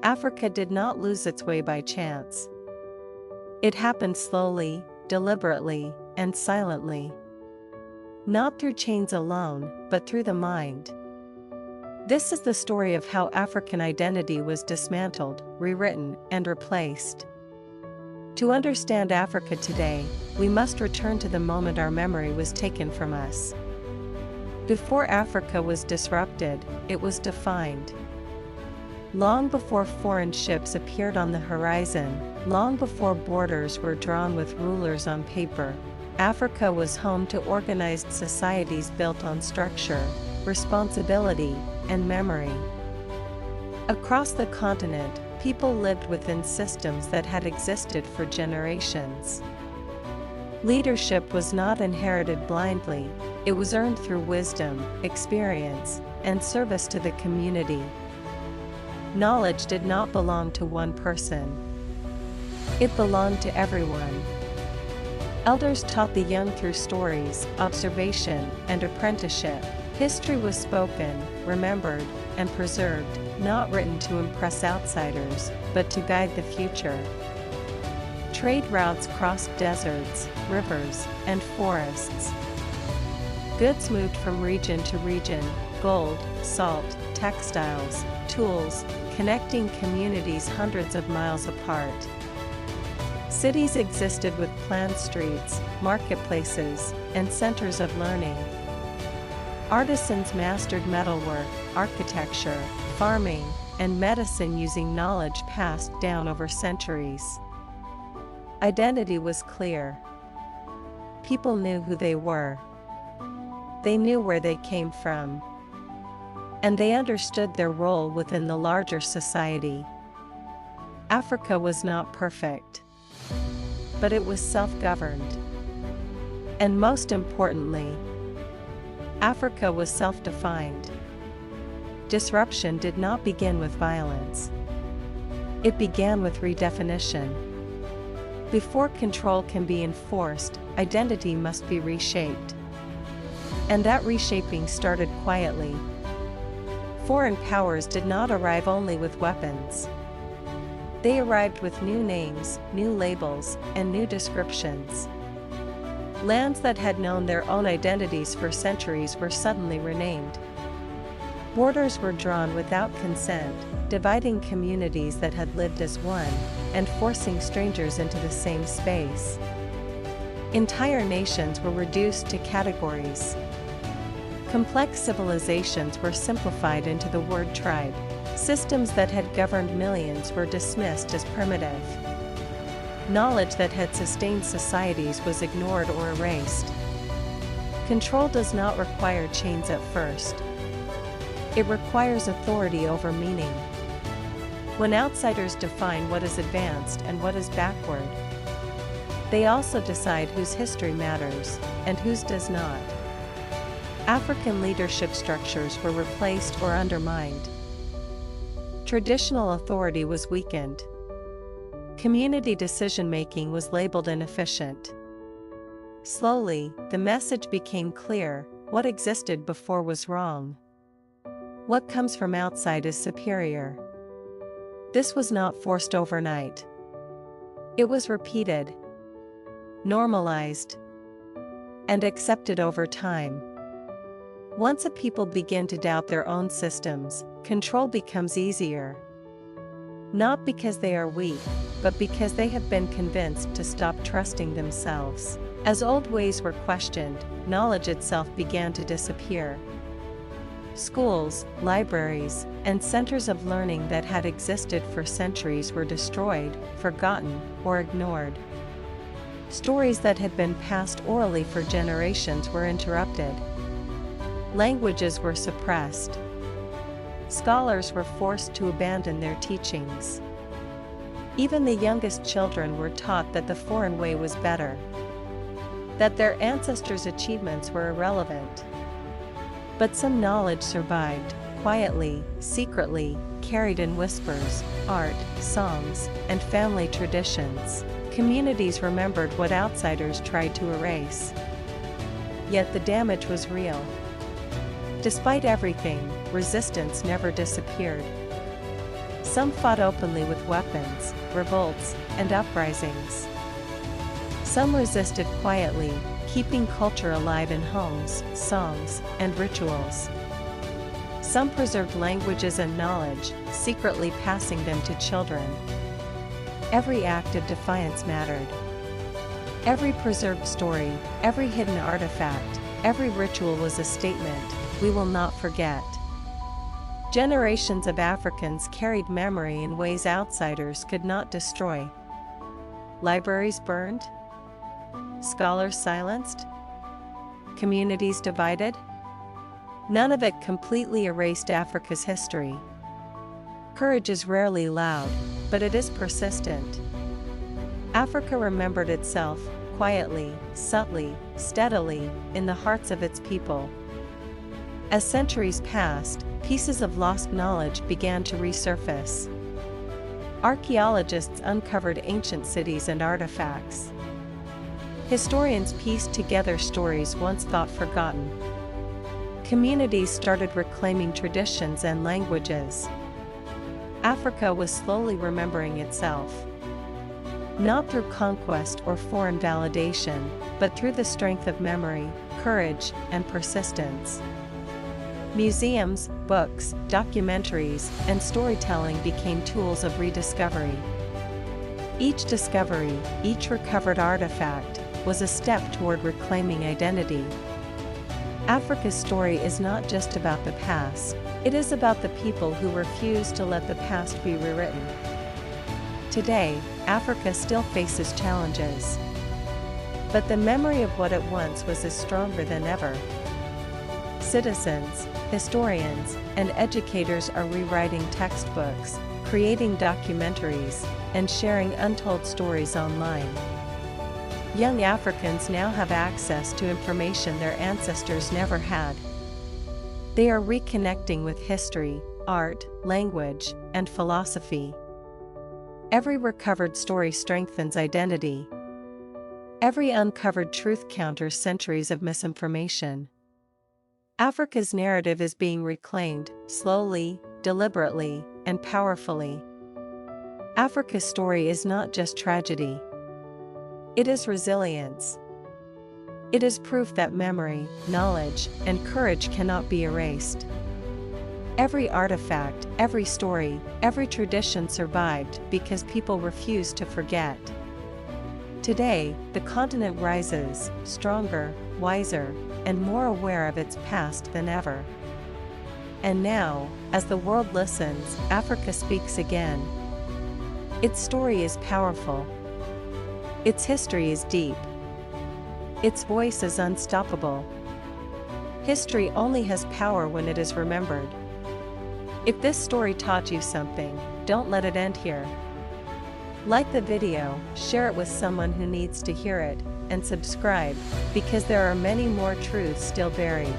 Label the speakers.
Speaker 1: Africa did not lose its way by chance. It happened slowly, deliberately, and silently. Not through chains alone, but through the mind. This is the story of how African identity was dismantled, rewritten, and replaced. To understand Africa today, we must return to the moment our memory was taken from us. Before Africa was disrupted, it was defined. Long before foreign ships appeared on the horizon, long before borders were drawn with rulers on paper, Africa was home to organized societies built on structure, responsibility, and memory. Across the continent, people lived within systems that had existed for generations. Leadership was not inherited blindly, it was earned through wisdom, experience, and service to the community. Knowledge did not belong to one person. It belonged to everyone. Elders taught the young through stories, observation, and apprenticeship. History was spoken, remembered, and preserved, not written to impress outsiders, but to guide the future. Trade routes crossed deserts, rivers, and forests. Goods moved from region to region, gold, salt, textiles, tools, connecting communities hundreds of miles apart. Cities existed with planned streets, marketplaces, and centers of learning. Artisans mastered metalwork, architecture, farming, and medicine using knowledge passed down over centuries. Identity was clear. People knew who they were. They knew where they came from. And they understood their role within the larger society. Africa was not perfect. But it was self-governed. And most importantly, Africa was self-defined. Disruption did not begin with violence. It began with redefinition. Before control can be enforced, identity must be reshaped. And that reshaping started quietly. Foreign powers did not arrive only with weapons. They arrived with new names, new labels, and new descriptions. Lands that had known their own identities for centuries were suddenly renamed. Borders were drawn without consent, dividing communities that had lived as one, and forcing strangers into the same space. Entire nations were reduced to categories. Complex civilizations were simplified into the word tribe. Systems that had governed millions were dismissed as primitive. Knowledge that had sustained societies was ignored or erased. Control does not require chains at first. It requires authority over meaning. When outsiders define what is advanced and what is backward, they also decide whose history matters and whose does not. African leadership structures were replaced or undermined. Traditional authority was weakened. Community decision-making was labeled inefficient. Slowly, the message became clear: what existed before was wrong. What comes from outside is superior. This was not forced overnight. It was repeated, normalized, and accepted over time. Once a people begin to doubt their own systems, control becomes easier. Not because they are weak, but because they have been convinced to stop trusting themselves. As old ways were questioned, knowledge itself began to disappear. Schools, libraries, and centers of learning that had existed for centuries were destroyed, forgotten, or ignored. Stories that had been passed orally for generations were interrupted. Languages were suppressed. Scholars were forced to abandon their teachings. Even the youngest children were taught that the foreign way was better, that their ancestors' achievements were irrelevant. But some knowledge survived, quietly, secretly, carried in whispers, art, songs, and family traditions. Communities remembered what outsiders tried to erase. Yet the damage was real. Despite everything, resistance never disappeared. Some fought openly with weapons, revolts, and uprisings. Some resisted quietly, keeping culture alive in homes, songs, and rituals. Some preserved languages and knowledge, secretly passing them to children. Every act of defiance mattered. Every preserved story, every hidden artifact, every ritual was a statement, "We will not forget." Generations of Africans carried memory in ways outsiders could not destroy. Libraries burned? Scholars silenced? Communities divided? None of it completely erased Africa's history. Courage is rarely loud, but it is persistent. Africa remembered itself, quietly, subtly, steadily, in the hearts of its people. As centuries passed, pieces of lost knowledge began to resurface. Archaeologists uncovered ancient cities and artifacts. Historians pieced together stories once thought forgotten. Communities started reclaiming traditions and languages. Africa was slowly remembering itself. Not through conquest or foreign validation, but through the strength of memory, courage, and persistence. Museums, books, documentaries, and storytelling became tools of rediscovery. Each discovery, each recovered artifact, was a step toward reclaiming identity. Africa's story is not just about the past, it is about the people who refuse to let the past be rewritten. Today, Africa still faces challenges. But the memory of what it once was is stronger than ever. Citizens, historians, and educators are rewriting textbooks, creating documentaries, and sharing untold stories online. Young Africans now have access to information their ancestors never had. They are reconnecting with history, art, language, and philosophy. Every recovered story strengthens identity. Every uncovered truth counters centuries of misinformation. Africa's narrative is being reclaimed, slowly, deliberately, and powerfully. Africa's story is not just tragedy. It is resilience. It is proof that memory, knowledge, and courage cannot be erased. Every artifact, every story, every tradition survived because people refused to forget. Today, the continent rises, stronger, wiser, and more aware of its past than ever. And now, as the world listens, Africa speaks again. Its story is powerful. Its history is deep. Its voice is unstoppable. History only has power when it is remembered. If this story taught you something, don't let it end here. Like the video, share it with someone who needs to hear it, and subscribe, because there are many more truths still buried.